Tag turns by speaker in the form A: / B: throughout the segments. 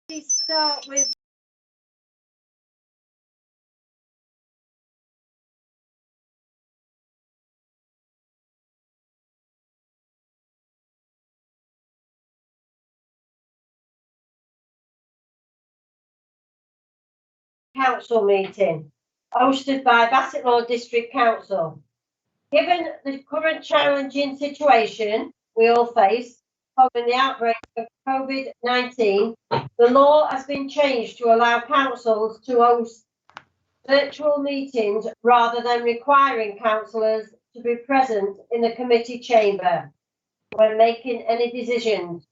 A: Please start with council meeting hosted by Bassetlaw District Council. Given the current challenging situation we all face following the outbreak of COVID-19, the law has been changed to allow councils to host virtual meetings rather than requiring councillors to be present in the committee chamber when making any decisions.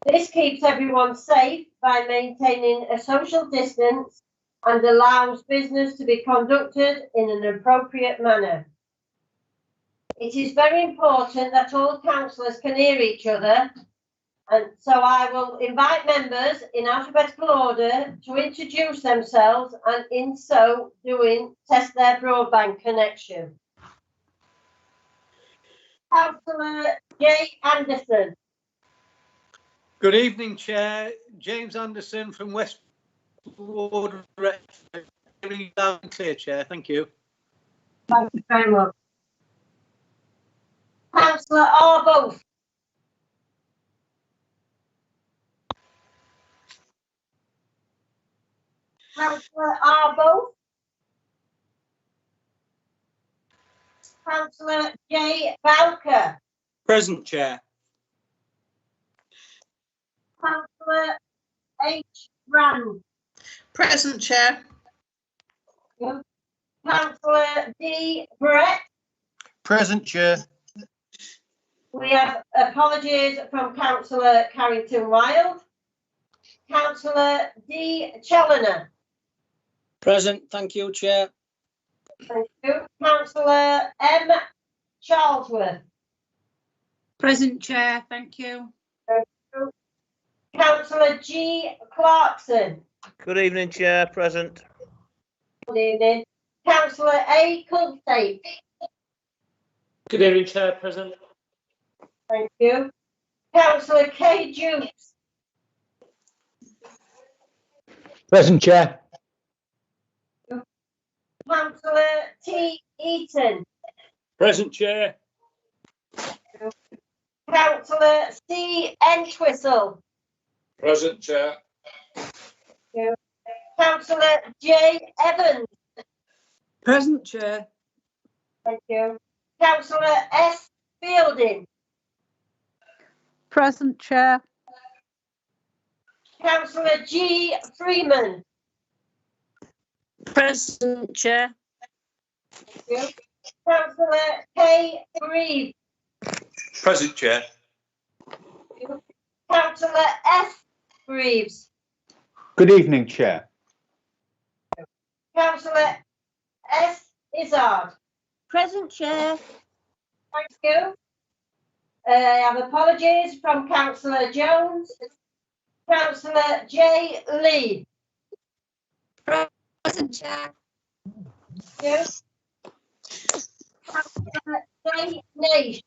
A: This keeps everyone safe by maintaining a social distance and allows business to be conducted in an appropriate manner. It is very important that all councillors can hear each other, and so I will invite members in alphabetical order to introduce themselves and in so doing test their broadband connection. Councillor Jay Anderson.
B: Good evening, Chair. James Anderson from West Ward. Loud and clear, Chair. Thank you.
A: Thank you very much. Councillor Arbuthnot. Councillor Arbuthnot. Councillor J. Bowker.
B: Present, Chair.
A: Councillor H. Brand.
C: Present, Chair.
A: Councillor D. Brett.
D: Present, Chair.
A: We have apologies from Councillor Carrington Wild. Councillor D. Challoner.
E: Present, thank you, Chair.
A: Thank you. Councillor M. Charlesworth.
C: Present, Chair. Thank you.
A: Thank you. Councillor G. Clarkson.
D: Good evening, Chair. Present.
A: Good evening. Councillor A. Culstate.
E: Good evening, Chair. Present.
A: Thank you. Councillor K. Jukes.
D: Present, Chair.
A: Councillor T. Eaton.
E: Present, Chair.
A: Councillor C. Entwistle.
E: Present, Chair.
A: Councillor J. Evans.
C: Present, Chair.
A: Thank you. Councillor S. Fielding.
F: Present, Chair.
A: Councillor G. Freeman.
F: Present, Chair.
A: Thank you. Councillor K. Grieve.
B: Present, Chair.
A: Councillor F. Greaves.
D: Good evening, Chair.
A: Councillor S. Izzard.
F: Present, Chair.
A: Thank you. I have apologies from Councillor Jones. Councillor J. Lee.
F: Present, Chair.
A: Thank you. Councillor J. Naish.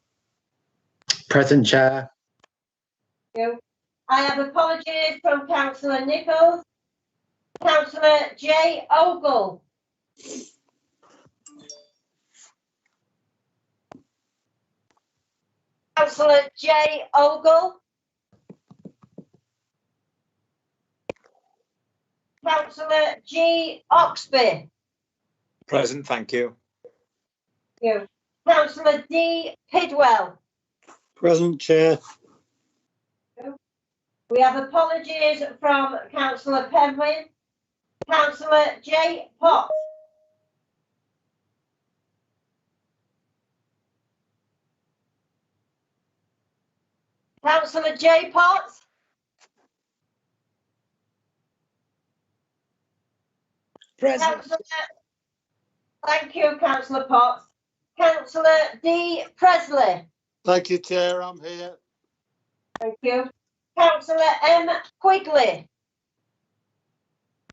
D: Present, Chair.
A: Thank you. I have apologies from Councillor Nichols. Councillor J. Ogle. Councillor J. Ogle. Councillor G. Oxby.
B: Present, thank you.
A: Thank you. Councillor D. Pidwell.
D: Present, Chair.
A: We have apologies from Councillor Penwyn. Councillor J. Potts. Councillor J. Potts.
E: Present.
A: Thank you, Councillor Potts. Councillor D. Presley.
D: Thank you, Chair. I'm here.
A: Thank you. Councillor M. Quigley.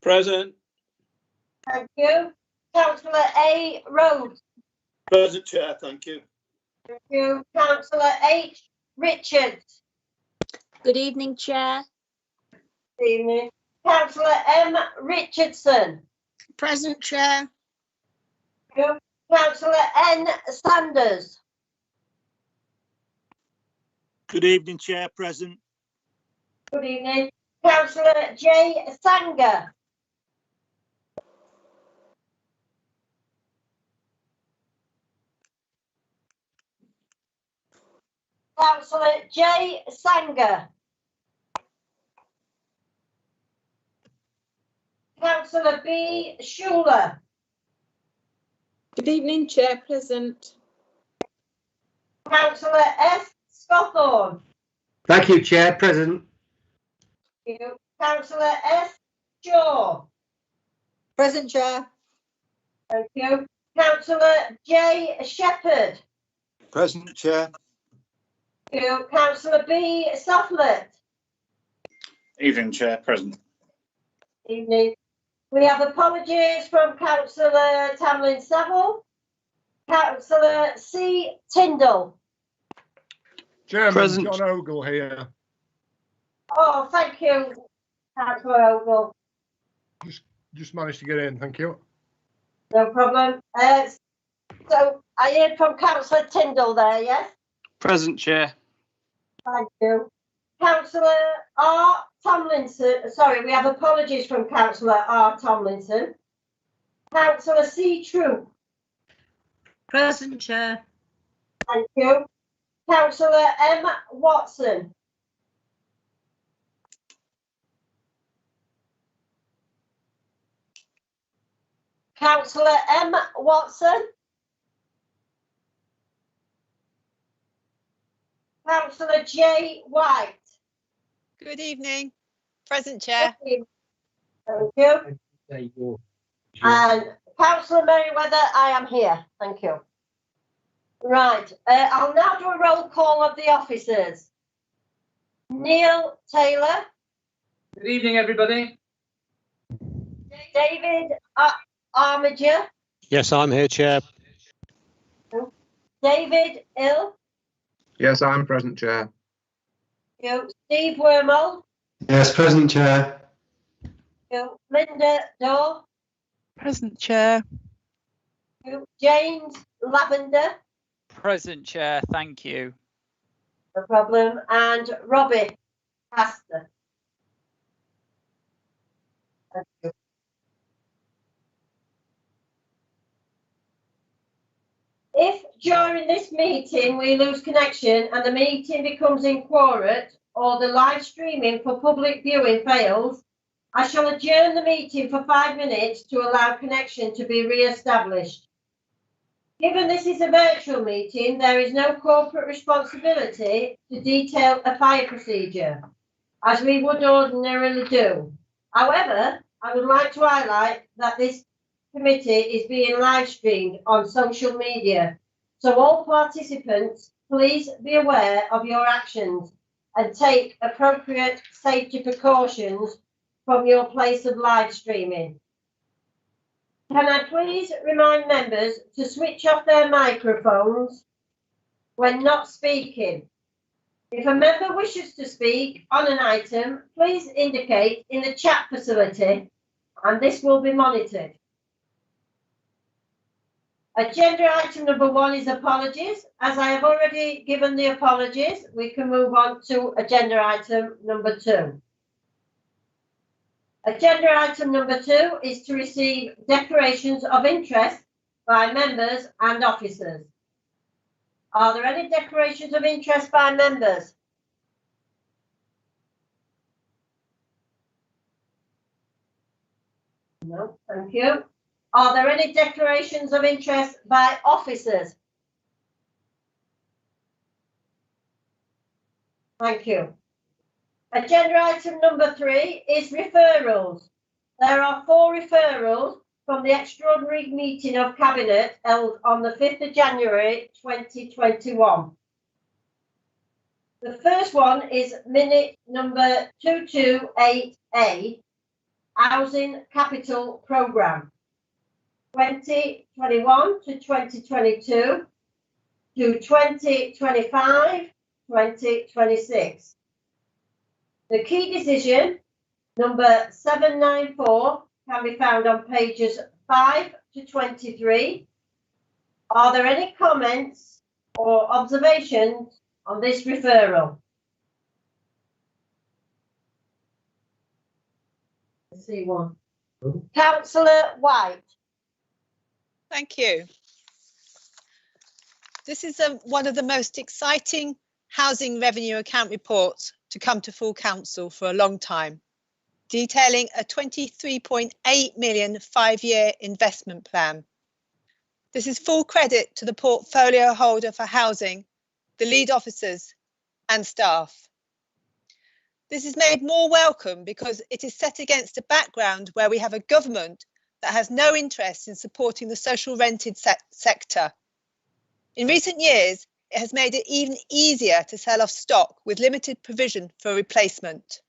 E: Present.
A: Thank you. Councillor A. Rhodes.
E: Present, Chair. Thank you.
A: Thank you. Councillor H. Richards.
F: Good evening, Chair.
A: Good evening. Councillor M. Richardson.
C: Present, Chair.
A: Councillor N. Sanders.
E: Good evening, Chair. Present.
A: Good evening. Councillor J. Sanger. Councillor J. Sanger. Councillor B. Schuler.
C: Good evening, Chair. Present.
A: Councillor S. Scotthorne.
D: Thank you, Chair. Present.
A: Thank you. Councillor S. Shaw.
C: Present, Chair.
A: Thank you. Councillor J. Shepherd.
D: Present, Chair.
A: Thank you. Councillor B. Sofflet.
E: Evening, Chair. Present.
A: Evening. We have apologies from Councillor Tamlin Saville. Councillor C. Tyndall.
G: Chairman,
E: Present.
G: John Ogle here.
A: Oh, thank you, Councillor Ogle.
G: Just managed to get in, thank you.
A: No problem. So I heard from Councillor Tyndall there, yes?
E: Present, Chair.
A: Thank you. Councillor R. Tomlinson, sorry, we have apologies from Councillor R. Tomlinson. Councillor C. Troop.
C: Present, Chair.
A: Thank you. Councillor M. Watson. Councillor M. Watson. Councillor J. White.
H: Good evening. Present, Chair.
A: Thank you. And Councillor Merriweather, I am here. Thank you. Right, I'll now do a roll call of the officers. Neil Taylor.
I: Good evening, everybody.
A: David Armiger.
J: Yes, I'm here, Chair.
A: David Ill.
G: Yes, I'm present, Chair.
A: Steve Wormald.
D: Yes, present, Chair.
A: Linda Daw.
F: Present, Chair.
A: James Lavender.
I: Present, Chair. Thank you.
A: No problem. And Robbie Pastor. Thank you. If during this meeting we lose connection and the meeting becomes inquorate or the live streaming for public viewing fails, I shall adjourn the meeting for 5 minutes to allow connection to be re-established. Given this is a virtual meeting, there is no corporate responsibility to detail a fire procedure, as we would ordinarily do. However, I would like to highlight that this committee is being live streamed on social media. So all participants, please be aware of your actions and take appropriate safety precautions from your place of live streaming. Can I please remind members to switch off their microphones when not speaking? If a member wishes to speak on an item, please indicate in the chat facility and this will be monitored. Agenda item number 1 is apologies. As I have already given the apologies, we can move on to agenda item number 2. Agenda item number 2 is to receive declarations of interest by members and officers. Are there any declarations of interest by members? No, thank you. Are there any declarations of interest by officers? Thank you. Agenda item number 3 is referrals. There are 4 referrals from the extraordinary meeting of Cabinet held on the 5th of January 2021. The first one is minute number 228A, Housing Capital Programme, 2021 to 2022 to 2025, 2026. The key decision Number 794 can be found on pages 5 to 23. Are there any comments or observations on this referral? I see one. Councillor White.
H: Thank you. This is one of the most exciting housing revenue account reports to come to full council for a long time, detailing a 23.8 million 5-year investment plan. This is full credit to the portfolio holder for housing, the lead officers and staff. This is made more welcome because it is set against a background where we have a government that has no interest in supporting the social rented sector. In recent years, it has made it even easier to sell off stock with limited provision for replacement.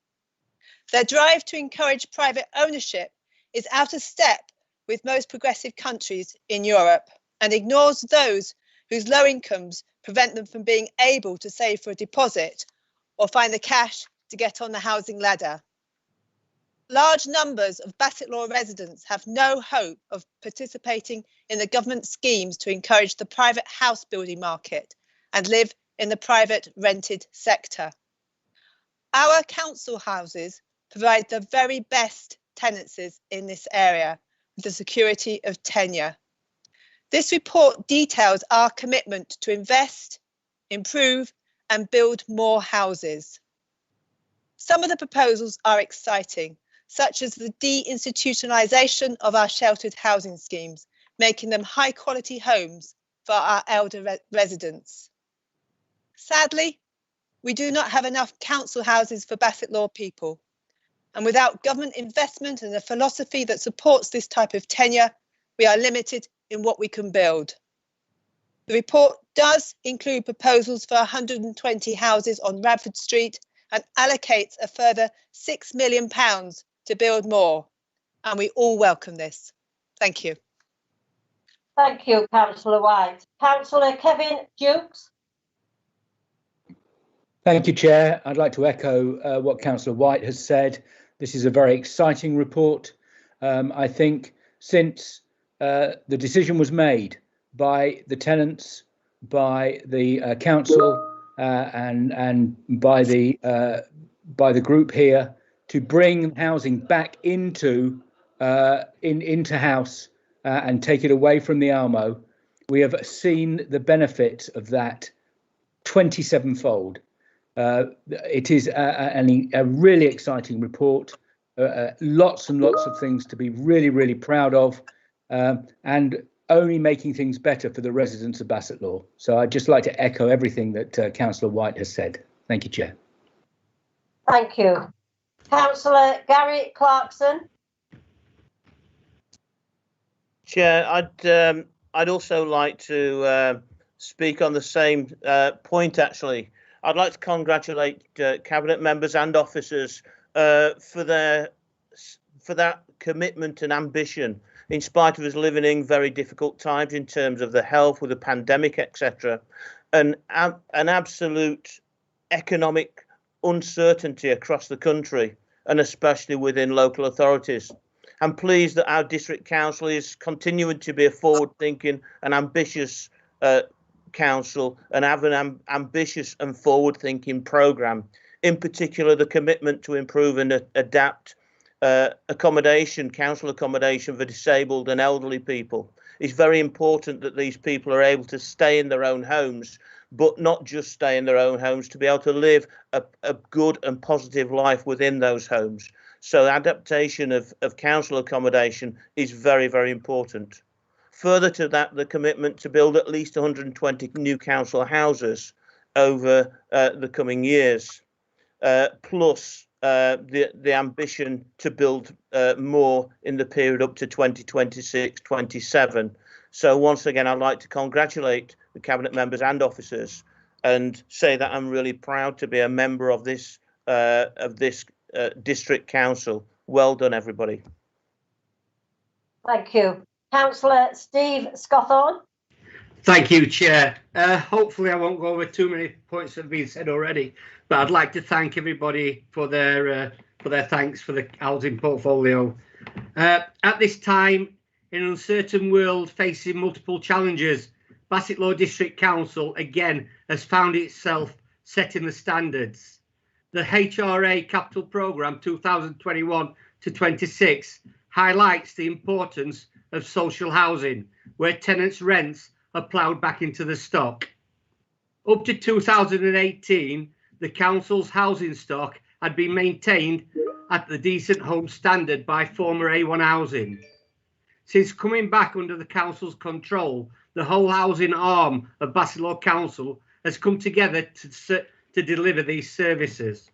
H: Their drive to encourage private ownership is out of step with most progressive countries in Europe and ignores those whose low incomes prevent them from being able to save for a deposit or find the cash to get on the housing ladder. Large numbers of Bassetlaw residents have no hope of participating in the government schemes to encourage the private house building market and live in the private rented sector. Our council houses provide the very best tenancies in this area with the security of tenure. This report details our commitment to invest, improve and build more houses. Some of the proposals are exciting, such as the deinstitutionalisation of our sheltered housing schemes, making them high quality homes for our elder residents. Sadly, we do not have enough council houses for Bassetlaw people. And without government investment and a philosophy that supports this type of tenure, we are limited in what we can build. The report does include proposals for 120 houses on Radford Street and allocates a further £6 million to build more. And we all welcome this. Thank you.
A: Thank you, Councillor White. Councillor Kevin Dukes.
J: Thank you, Chair. I'd like to echo what Councillor White has said. This is a very exciting report. I think since the decision was made by the tenants, by the council and by the group here to bring housing back into house and take it away from the Almo, we have seen the benefit of that 27-fold. It is a really exciting report, lots and lots of things to be really, really proud of, and only making things better for the residents of Bassetlaw. So I'd just like to echo everything that Councillor White has said. Thank you, Chair.
A: Thank you. Councillor Gary Clarkson.
K: Chair, I'd also like to speak on the same point, actually. I'd like to congratulate Cabinet members and officers for that commitment and ambition, in spite of us living in very difficult times in terms of the health with the pandemic, etc., and an absolute economic uncertainty across the country, and especially within local authorities. I'm pleased that our district council is continuing to be a forward-thinking and ambitious council and have an ambitious and forward-thinking programme. In particular, the commitment to improve and adapt accommodation, council accommodation for disabled and elderly people. It's very important that these people are able to stay in their own homes, but not just stay in their own homes, to be able to live a good and positive life within those homes. So adaptation of council accommodation is very, very important. Further to that, the commitment to build at least 120 new council houses over the coming years, plus the ambition to build more in the period up to 2026-27. So once again, I'd like to congratulate the Cabinet members and officers and say that I'm really proud to be a member of this district council. Well done, everybody.
A: Thank you. Councillor Steve Scotthorne.
D: Thank you, Chair. Hopefully I won't go over too many points that have been said already, but I'd like to thank everybody for their for their thanks for the housing portfolio. At this time, in an uncertain world facing multiple challenges, Bassetlaw District Council again has found itself setting the standards. The HRA Capital Programme 2021 to 26 highlights the importance of social housing, where tenants' rents are ploughed back into the stock. Up to 2018, the council's housing stock had been maintained at the decent home standard by former A1 Housing. Since coming back under the council's control, the whole housing arm of Bassetlaw Council has come together to deliver these services.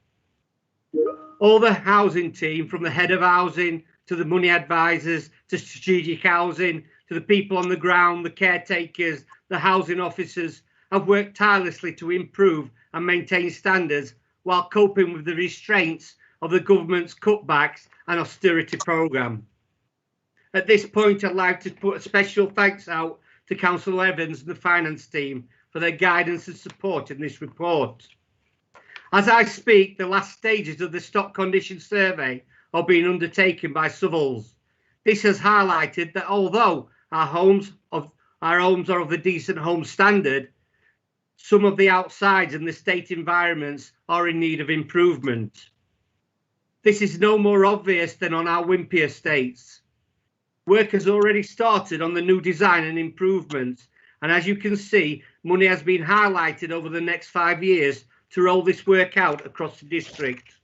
D: All the housing team, from the head of housing to the money advisors to strategic housing to the people on the ground, the caretakers, the housing officers, have worked tirelessly to improve and maintain standards while coping with the restraints of the government's cutbacks and austerity programme. At this point, I'd like to put a special thanks out to Councillor Evans and the finance team for their guidance and support in this report. As I speak, the last stages of the stock condition survey are being undertaken by Southalls. This has highlighted that although our homes are of the decent home standard, some of the outsides and the state environments are in need of improvement. This is no more obvious than on our Wimpy estates. Work has already started on the new design and improvements, and as you can see, money has been highlighted over the next 5 years to roll this work out across the district.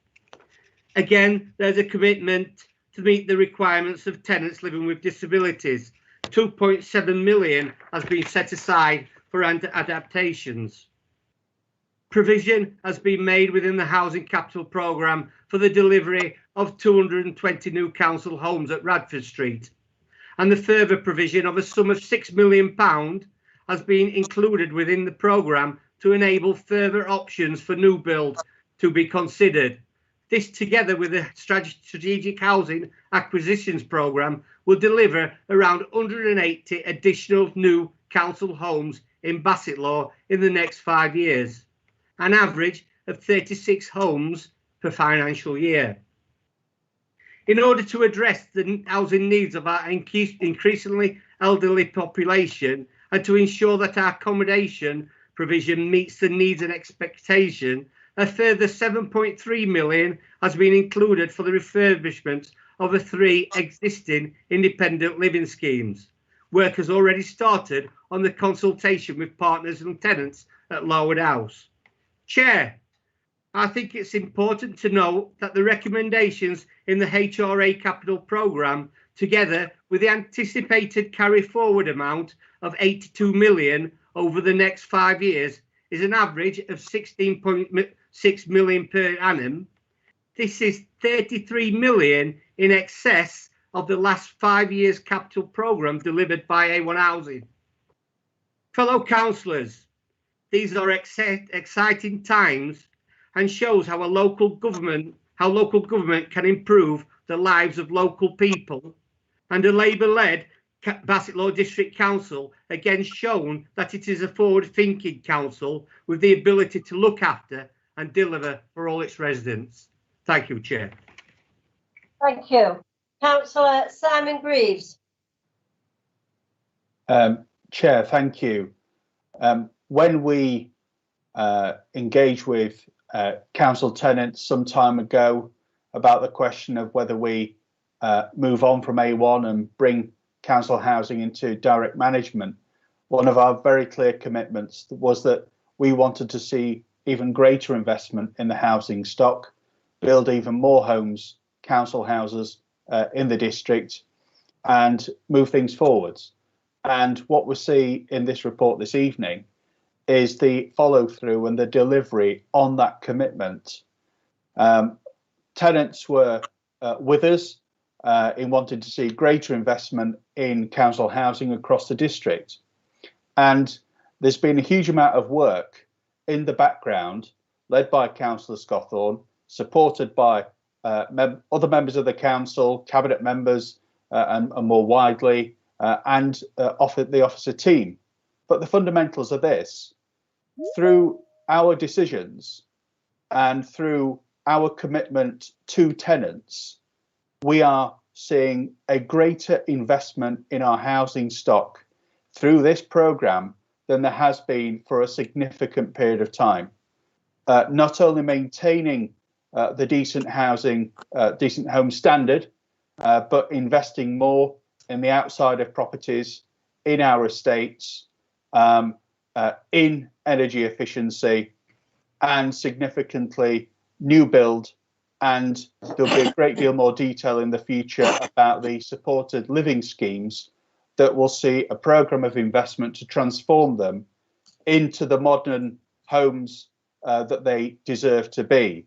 D: Again, there's a commitment to meet the requirements of tenants living with disabilities. 2.7 million has been set aside for adaptations. Provision has been made within the Housing Capital Programme for the delivery of 220 new council homes at Radford Street, and the further provision of a sum of £6 million has been included within the programme to enable further options for new build to be considered. This, together with the Strategic Housing Acquisitions Programme, will deliver around 180 additional new council homes in Bassetlaw in the next 5 years, an average of 36 homes per financial year. In order to address the housing needs of our increasingly elderly population and to ensure that our accommodation provision meets the needs and expectation, a further 7.3 million has been included for the refurbishment of the 3 existing independent living schemes. Work has already started on the consultation with partners and tenants at Larwood House. Chair, I think it's important to note that the recommendations in the HRA Capital Programme, together with the anticipated carry forward amount of 82 million over the next 5 years, is an average of 16.6 million per annum. This is 33 million in excess of the last 5 years capital programme delivered by A1 Housing. Fellow councillors, these are exciting times and shows how local government can improve the lives of local people, and a Labour-led Bassetlaw District Council again shown that it is a forward-thinking council with the ability to look after and deliver for all its residents. Thank you, Chair.
A: Thank you. Councillor Simon Greaves.
L: Chair, thank you. When we engaged with council tenants some time ago about the question of whether we move on from A1 and bring council housing into direct management, one of our very clear commitments was that we wanted to see even greater investment in the housing stock, build even more homes, council houses in the district, and move things forwards. And what we see in this report this evening is the follow through and the delivery on that commitment. Tenants were with us in wanting to see greater investment in council housing across the district. And there's been a huge amount of work in the background, led by Councillor Scawthorne, supported by other members of the council, cabinet members, and more widely, and the officer team. But the fundamentals are this: through our decisions and through our commitment to tenants, we are seeing a greater investment in our housing stock through this programme than there has been for a significant period of time. Not only maintaining the decent home standard, but investing more in the outside of properties, in our estates, in energy efficiency, and significantly new build. And there'll be a great deal more detail in the future about the supported living schemes that will see a programme of investment to transform them into the modern homes that they deserve to be.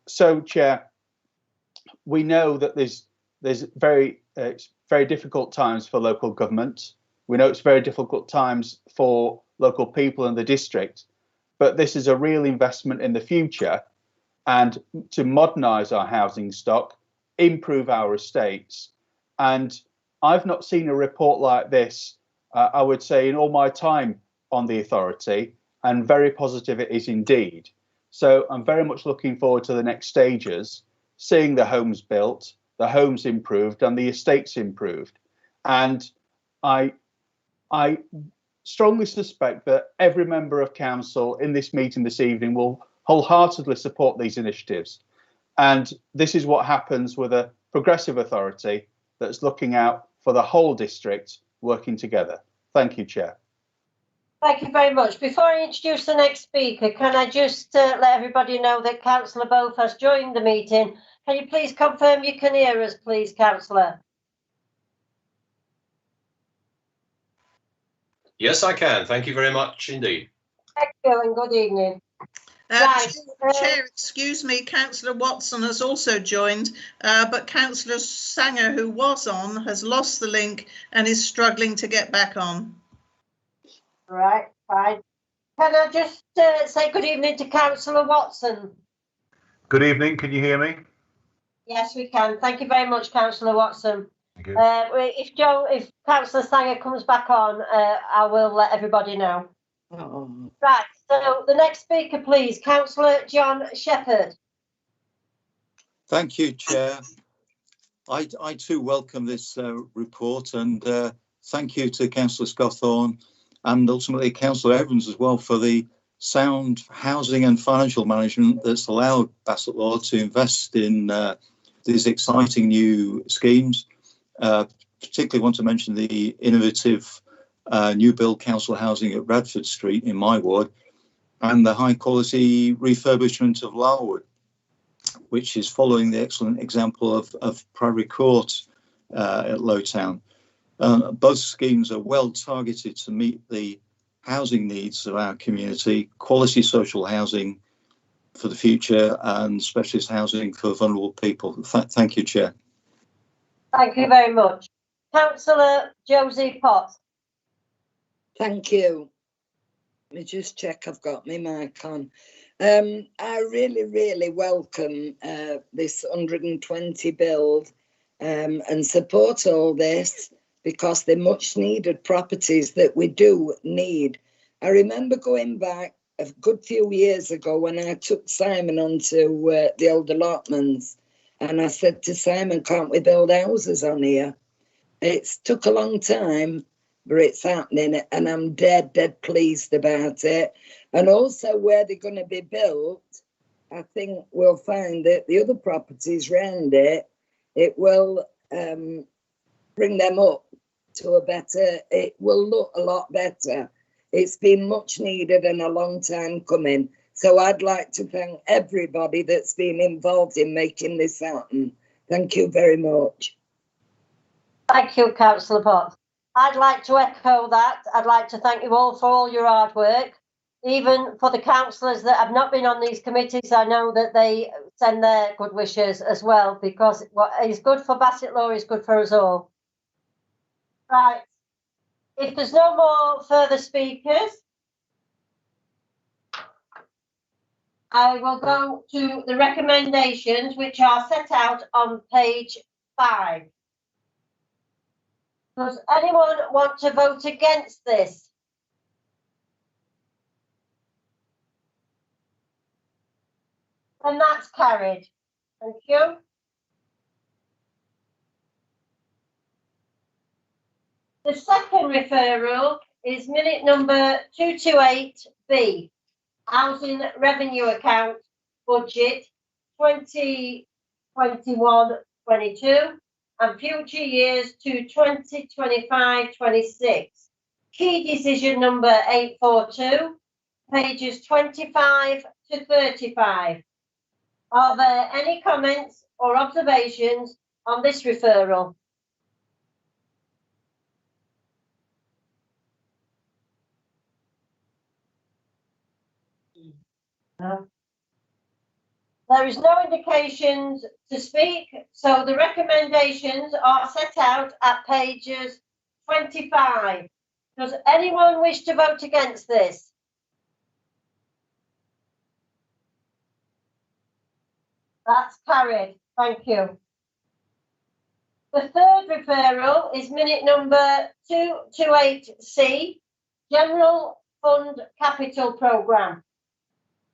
L: So, Chair, we know that there's very difficult times for local government. We know it's very difficult times for local people in the district, but this is a real investment in the future and to modernise our housing stock, improve our estates. And I've not seen a report like this, I would say, in all my time on the authority, and very positive it is indeed. So I'm very much looking forward to the next stages, seeing the homes built, the homes improved, and the estates improved. And I strongly suspect that every member of council in this meeting this evening will wholeheartedly support these initiatives. And this is what happens with a progressive authority that's looking out for the whole district working together. Thank you, Chair.
A: Thank you very much. Before I introduce the next speaker, can I just let everybody know that Councillor Both has joined the meeting. Can you please confirm you can hear us, please, Councillor?
M: Yes, I can. Thank you very much indeed.
A: Thank you and good evening.
C: Chair, excuse me, Councillor Watson has also joined, but Councillor Sanger, who was on, has lost the link and is struggling to get back on.
A: Right, fine. Can I just say good evening to Councillor Watson?
N: Good evening. Can you hear me?
A: Yes, we can. Thank you very much, Councillor Watson.
N: Thank you.
A: If Councillor Sanger comes back on, I will let everybody know. Right, so the next speaker, please, Councillor John Shepherd.
O: Thank you, Chair. I too welcome this report, and thank you to Councillor Scotthorne and ultimately Councillor Evans as well for the sound housing and financial management that's allowed Bassetlaw to invest in these exciting new schemes. Particularly want to mention the innovative new build council housing at Radford Street in my ward, and the high quality refurbishment of Larwood, which is following the excellent example of Priory Court at Lowtown. Both schemes are well targeted to meet the housing needs of our community, quality social housing for the future and specialist housing for vulnerable people. Thank you, Chair.
A: Thank you very much. Councillor Josie Potts.
P: Thank you. Let me just check I've got my mic on. I really welcome this 120 build and support all this because they're much needed properties that we do need. I remember going back a good few years ago when I took Simon onto the old allotments, and I said to Simon, can't we build houses on here? It's took a long time, but it's happening, and I'm dead pleased about it. And also where they're going to be built, I think we'll find that the other properties around it will bring them up to a better, it will look a lot better. It's been much needed and a long time coming. So I'd like to thank everybody that's been involved in making this happen. Thank you very much.
A: Thank you, Councillor Potts. I'd like to echo that. I'd like to thank you all for all your hard work. Even for the councillors that have not been on these committees, I know that they send their good wishes as well, because what is good for Bassetlaw is good for us all. Right. If there's no more further speakers, I will go to the recommendations, which are set out on page 5. Does anyone want to vote against this? And that's carried. Thank you. The second referral is minute number 228B, Housing Revenue Account Budget 2021-22 and future years to 2025-26. Key decision number 842, pages 25 to 35. Are there any comments or observations on this referral? No. There is no indications to speak, so the recommendations are set out at pages 25. Does anyone wish to vote against this? That's carried. Thank you. The third referral is minute number 228C, General Fund Capital Programme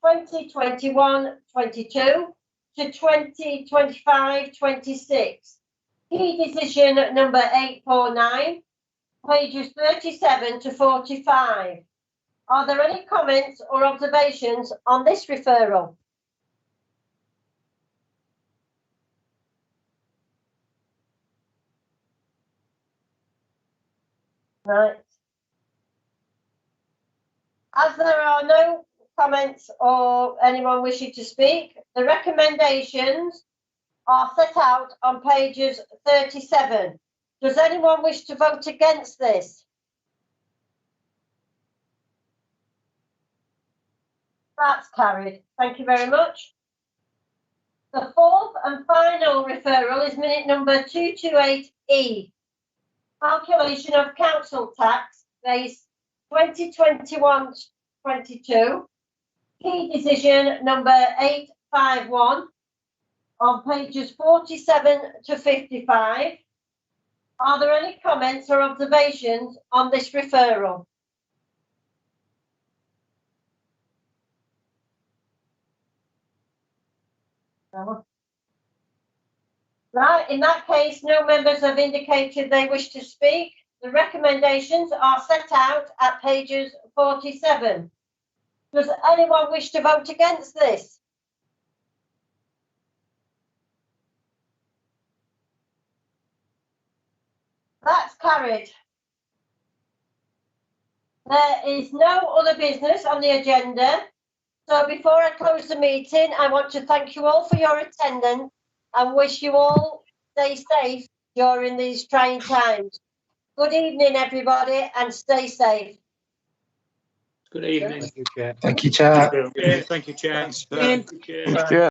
A: 2021-22 to 2025-26. Key decision number 849, pages 37 to 45. Are there any comments or observations on this referral? Right. As there are no comments or anyone wishing to speak, the recommendations are set out on pages 37. Does anyone wish to vote against this? That's carried. Thank you very much. The fourth and final referral is minute number 228E, calculation of council tax base 2021-22. Key decision number 851 on pages 47 to 55. Are there any comments or observations on this referral? No. Right, in that case, no members have indicated they wish to speak. The recommendations are set out at pages 47. Does anyone wish to vote against this? That's carried. There is no other business on the agenda. So before I close the meeting, I want to thank you all for your attendance and wish you all stay safe during these trying times. Good evening, everybody, and stay safe.
B: Good evening.
G: Thank you, Chair.
B: Thank you, Chair.
O: Thanks, Chair.
E: Chair.